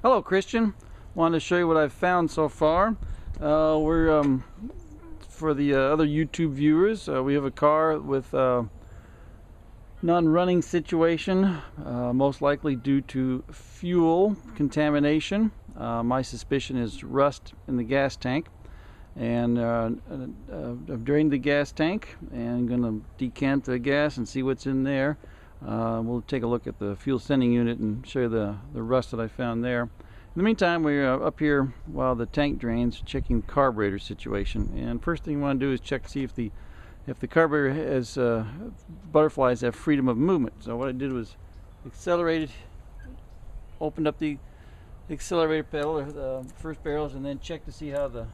Hello, Christian. Wanted to show you what I've found so far. We're for the other YouTube viewers. We have a car with non-running situation, most likely due to fuel contamination. My suspicion is rust in the gas tank, and I've drained the gas tank and going to decant the gas and see what's in there. We'll take a look at the fuel sending unit and show you the rust that I found there. In the meantime, we're up here while the tank drains, checking the carburetor situation. And first thing you want to do is check to see if the carburetor has butterflies have freedom of movement. So what I did was opened up the accelerator pedal, or the first barrels, and then checked to see how the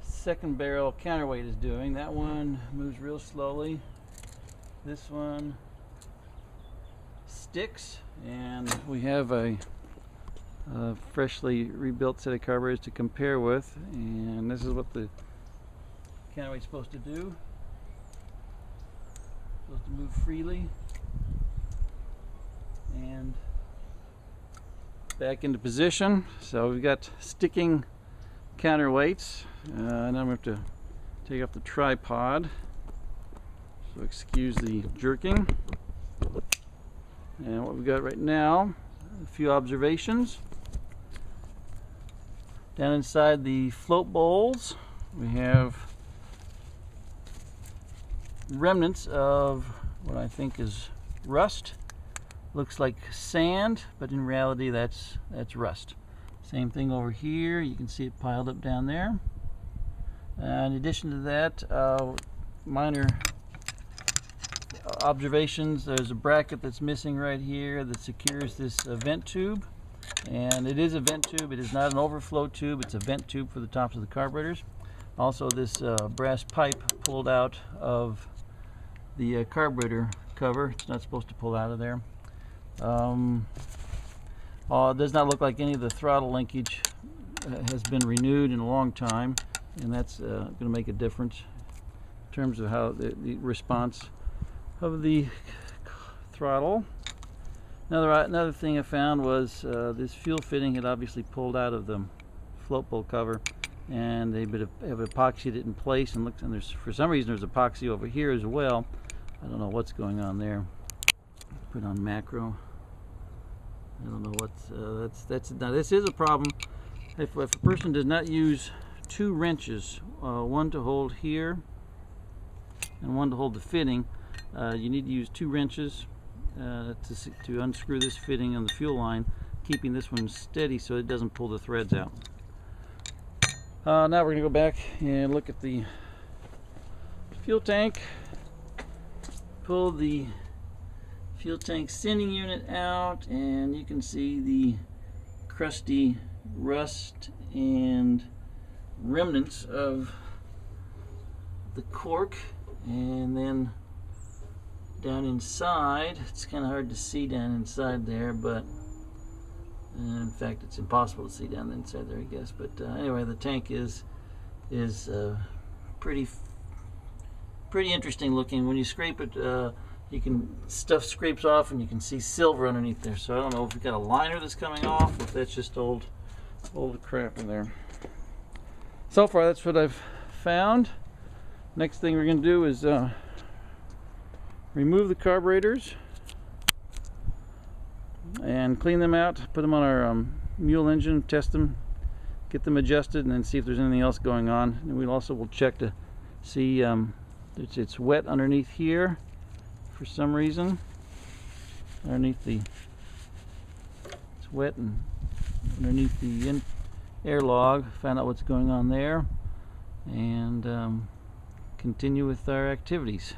second barrel counterweight is doing. That one moves real slowly. This one sticks, and we have a freshly rebuilt set of carburetors to compare with, and this is what the counterweight's supposed to do. Supposed to move freely and back into position. So we've got sticking counterweights. Now I'm going to have to take off the tripod. So excuse the jerking. And what we've got right now, a few observations. Down inside the float bowls, we have remnants of what I think is rust. Looks like sand, but in reality that's rust. Same thing over here, you can see it piled up down there. In addition to that, minor observations. There's a bracket that's missing right here that secures this vent tube, and it is a vent tube. It is not an overflow tube, it's a vent tube for the tops of the carburetors. Also, this brass pipe pulled out of the carburetor cover. It's not supposed to pull out of there. It does not look like any of the throttle linkage has been renewed in a long time, and that's going to make a difference in terms of how the response of the throttle. Another thing I found was this fuel fitting had obviously pulled out of the float bowl cover, and they have epoxied it in place, and there's, for some reason, there's epoxy over here as well. I don't know what's going on there. Put on macro. I don't know what's now this is a problem. If a person does not use two wrenches, one to hold here and one to hold the fitting, you need to use two wrenches to unscrew this fitting on the fuel line, keeping this one steady so it doesn't pull the threads out. Now we're going to go back and look at the fuel tank. Pull the fuel tank sending unit out, and you can see the crusty rust and remnants of the cork. And then down inside, it's kind of hard to see down inside there, but in fact it's impossible to see down inside there, I guess. But anyway, the tank is pretty interesting looking. When you scrape it, stuff scrapes off, and you can see silver underneath there. So I don't know if we've got a liner that's coming off, or if that's just old crap in there. So far, that's what I've found. Next thing we're going to do is remove the carburetors and clean them out, put them on our mule engine, test them, get them adjusted, and then see if there's anything else going on. And we'll check to see it's wet underneath here for some reason. It's wet and underneath the air log. Find out what's going on there, and continue with our activities.